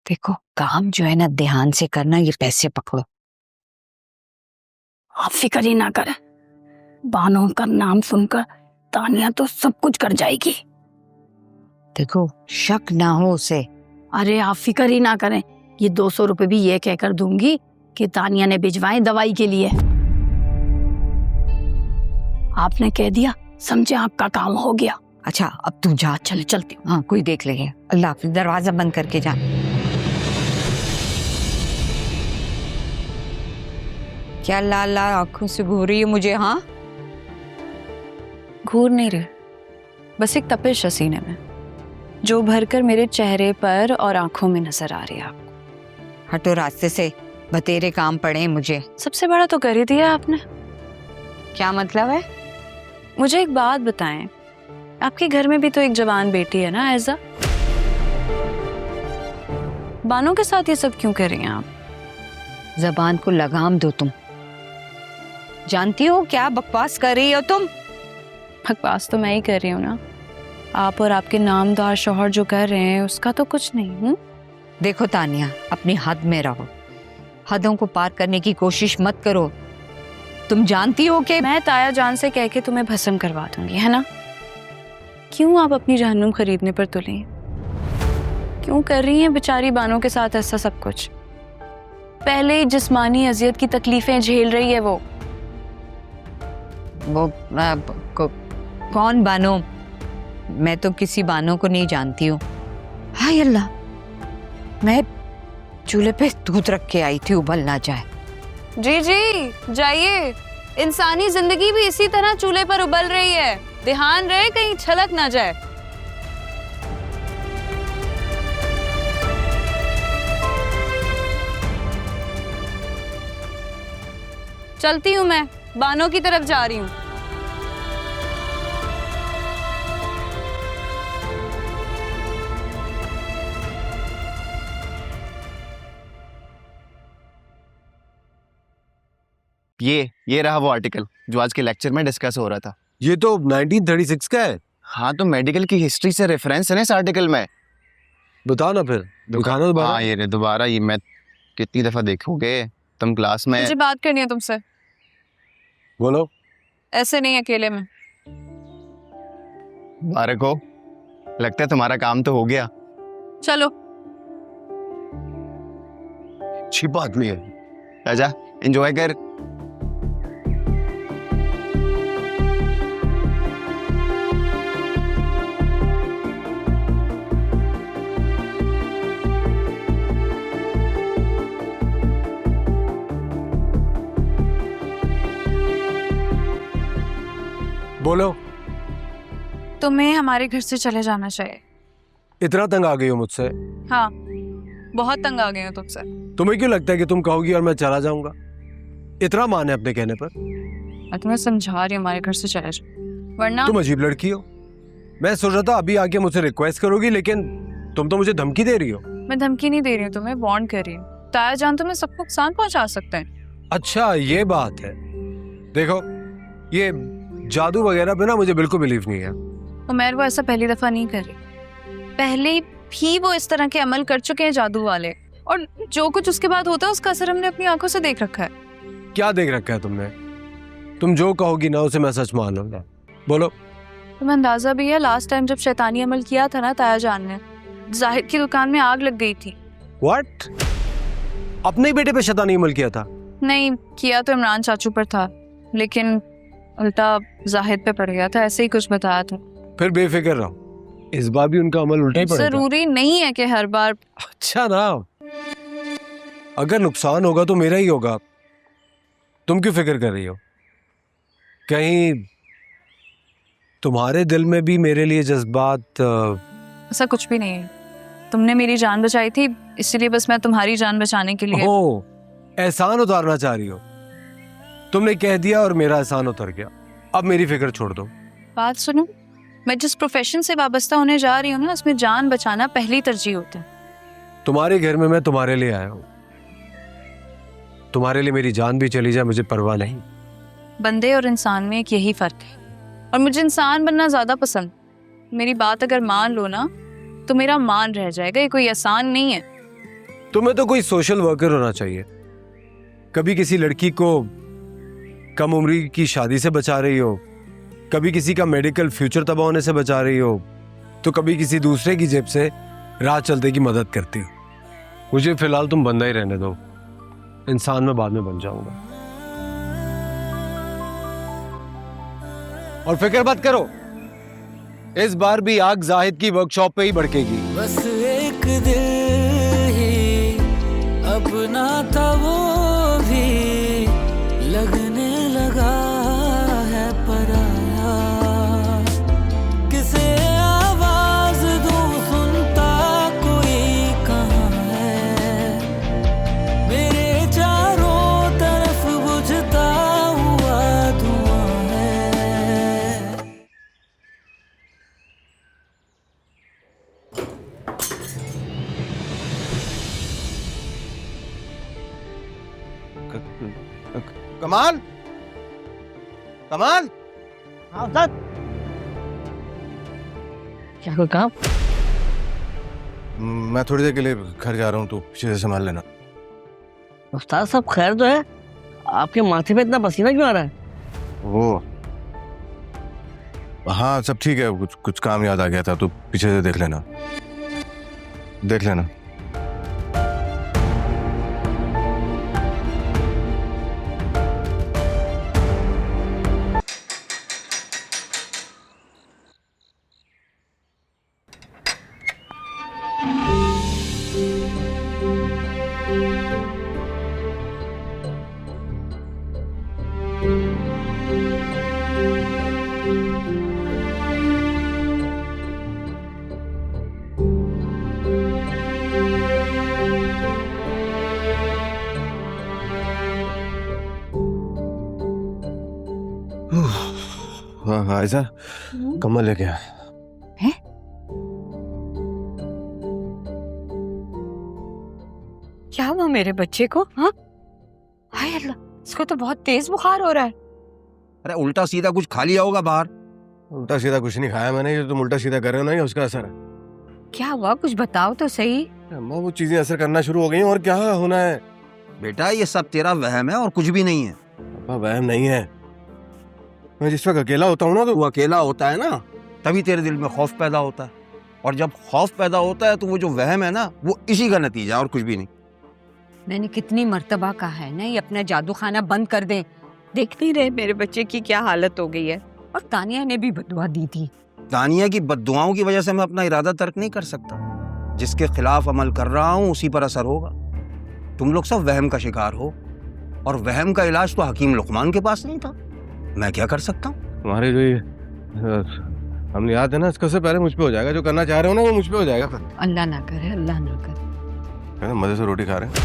देखो काम जो है ना ध्यान से करना, ये पैसे पकड़ो। आप फिक्र ही ना करें, बानो का नाम सुनकर तानिया तो सब कुछ कर जाएगी। देखो शक ना हो उसे। अरे आप फिक्र ही ना करें, ये 200 रुपए भी ये कहकर दूंगी कि तानिया ने भिजवाए दवाई के लिए। आपने कह दिया, समझे, आपका काम हो गया। अच्छा अब तू जा। चले चलती हूँ। हाँ कोई देख लेंगे। अल्लाह हाफिज। दरवाजा बंद करके जा। क्या लाल लाल आंखों से घूर रही है मुझे? हाँ घूर नहीं रहे, बस एक तपिश है सीने में जो भरकर मेरे चेहरे पर और आंखों में नजर आ रही है आपको। हटो रास्ते से, बतेरे काम पड़े हैं मुझे। सबसे बड़ा तो कर ही दिया आपने। क्या मतलब है? मुझे एक बात बताएं, आपके घर में भी तो एक जवान बेटी है ना ऐज़ा? बानों के साथ ये सब क्यों कर रही हैं आप? जबान को लगाम दो तुम। जानती हो क्या बकवास कर रही हो तुम? बकवास तो मैं ही कर रही हूँ ना, आप और आपके नामदार शौहर जो कर रहे हैं उसका तो कुछ नहीं हूँ। देखो तानिया, अपनी हद में रहो, हदों को पार करने की कोशिश मत करो। तुम जानती हो कि मैं ताया जान से कह के तुम्हें भस्म करवा दूंगी, है ना? क्यों आप अपनी जहन्नुम खरीदने पर तुली? क्यों कर रही हैं बेचारी बानों के साथ ऐसा सब कुछ? पहले ही जिस्मानी अजियत की तकलीफें झेल रही है वो। कौन बानो? मैं तो किसी बानो को नहीं जानती हूँ। हाय अल्लाह, मैं चूल्हे पे दूध रख के आई थी, उबल ना जाए। जी जी जाइए, इंसानी जिंदगी भी इसी तरह चूल्हे पर उबल रही है, ध्यान रहे कहीं छलक ना जाए। चलती हूँ मैं, बानों की तरफ जा रही हूँ। ये रहा वो आर्टिकल जो आज के लेक्चर में डिस्कस हो रहा था। ये तो 1936 का है। हाँ तो मेडिकल की हिस्ट्री से रेफरेंस है ना इस आर्टिकल में। बताओ ना फिर, दिखाना दोबारा। हाँ ये रे दोबारा, ये मैं कितनी दफा देखोगे तुम क्लास में। मुझे बात करनी है तुमसे। बोलो। ऐसे नहीं अकेले में। मुबारक हो, लगता है तुम्हारा काम तो हो गया। चलो। अच्छी बात नहीं है। राजा एंजॉय कर। बोलो। तुम्हें हमारे घर से चले जाना चाहिए। इतना तंग आ गई हो मुझसे? हाँ, बहुत तंग आ गई हो तुमसे। तुम्हें क्यों लगता है कि तुम कहोगी और मैं चला जाऊंगा? इतना मान है अपने कहने पर? मैं तुम्हें समझा रही हूँ हमारे घर से चले जाओ, वरना तुम अजीब लड़की हो। मैं सोच रहा था अभी आके मुझसे रिक्वेस्ट करोगी, लेकिन तुम तो मुझे धमकी दे रही हो। मैं धमकी नहीं दे रही हूँ, तुम्हें वार्न कर रही हूँ। ताया जान तुम्हें सबको नुकसान पहुंचा सकते हैं। अच्छा ये बात है। देखो ये जादू वगैरह पे ना मुझे बिल्कुल बिलीव नहीं है। उमर वो ऐसा पहली दफा नहीं कर रही, पहले भी वो इस तरह के अमल कर चुके हैं जादू वाले, और जो कुछ उसके बाद होता है उसका असर हमने अपनी आंखों से देख रखा है। क्या देख रखा है तुमने? तुम जो कहोगी ना उसे मैं सच मान लूंगा। बोलो। तुम्हें अंदाजा भी है लास्ट टाइम जब शैतानी अमल किया था ना ताया जान ने, जाहिद की दुकान में आग लग गई थी। व्हाट? अपने ही बेटे पे शैतानी अमल किया था? नहीं किया तो इमरान चाचू पर था, लेकिन उल्टा जाहिद पे पड़ गया था, ऐसे ही कुछ बताया था। फिर बेफिक्र रहो, इस बार भी उनका अमल उल्टा ही पड़ेगा। जरूरी नहीं है कि हर बार। अच्छा ना, अगर नुकसान होगा तो मेरा ही होगा। तुम क्यों फिक्र कर रही हो? कहीं तुम्हारे दिल में भी मेरे लिए जज्बात? ऐसा कुछ भी नहीं है, तुमने मेरी जान बचाई थी, इसीलिए बस मैं तुम्हारी जान बचाने के लिए। ओ, एहसान उतारना चाह रही हो? तुमने कह दिया और मेरा एहसान उतर गया। अब मेरी फिक्र छोड़ दो। बात सुनो, मैं जिस प्रोफेशन से वाबस्ता होने जा रही हूँ ना, उसमें जान बचाना पहली तरजीह होता है। तुम्हारे घर में मैं तुम्हारे लिए आया हूँ। तुम्हारे लिए मेरी जान भी चली जाए मुझे परवाह नहीं। बंदे और इंसान में एक यही फर्क है, और मुझे इंसान बनना ज्यादा पसंद। मेरी बात अगर मान लो ना तो मेरा मान रह जाएगा, ये कोई आसान नहीं है। तुम्हें तो कोई सोशल वर्कर होना चाहिए। कभी किसी लड़की को कम उम्र की शादी से बचा रही हो, कभी किसी का मेडिकल फ्यूचर तबाह होने से बचा रही हो, तो कभी किसी दूसरे की जेब से राह चलते की मदद करती हो। मुझे फिलहाल तुम बंदा ही रहने दो, इंसान मैं बाद में बन जाऊंगा। और फिक्र मत करो, इस बार भी आग जाहिद की वर्कशॉप पे ही भड़केगी। बस एक दिल ही अपना था, वो भी लगने लगा है पराया। किसे आवाज दूं, सुनता कोई कहाँ है। मेरे चारों तरफ बुझता हुआ धुआं है। कमाल, कमाल, हाँ सर, क्या कोई काम? मैं थोड़ी देर के लिए घर जा रहा हूँ, तो पीछे से संभाल लेना। उस्ताद सब खैर तो है, आपके माथे पे इतना पसीना क्यों आ रहा है? वो हाँ सब ठीक है, कुछ कुछ काम याद आ गया था, तो पीछे से देख लेना, देख लेना। हाँ हाँ ऐसा कमल लेके आ। हैं? क्या हुआ मेरे बच्चे को? हाँ, हाय अल्लाह, इसको तो बहुत तेज बुखार हो रहा है। अरे उल्टा सीधा कुछ खा लिया होगा बाहर। उल्टा सीधा कुछ नहीं खाया मैंने, जो तुम उल्टा सीधा कर रहे हो ना, ये उसका असर है। क्या हुआ, कुछ बताओ तो सही। अम्मा वो चीजें असर करना शुरू हो गई, और क्या होना है? बेटा ये सब तेरा वहम है और कुछ भी नहीं है। पापा वहम नहीं है, मैं जिस वक्त अकेला होता हूँ ना, तू तो अकेला होता है ना, तभी तेरे दिल में खौफ पैदा होता है, और जब खौफ पैदा होता है तो वो जो वहम है ना, वो इसी का नतीजा है और कुछ भी नहीं। मैंने कितनी मर्तबा कहा है ना, ये अपना जादू खाना बंद कर दें। देख नहीं रहे मेरे बच्चे की क्या हालत हो गई है। और तानिया ने भी बदुआ दी थी। तानिया की बद्दुआओं की वजह से मैं अपना इरादा तर्क नहीं कर सकता। जिसके खिलाफ अमल कर रहा हूँ उसी पर असर होगा। तुम लोग सब वहम का शिकार हो, और वहम का इलाज तो हकीम लुकमान के पास नहीं था। मैं क्या कर सकता हूँ? तुम्हारे जो ये हमने याद है ना, इसका से पहले मुझ पे हो जाएगा। जो करना चाह रहे हो ना, वो मुझ पे हो जाएगा। अल्लाह ना करे, अल्लाह ना करे। मजे से रोटी खा रहे हैं।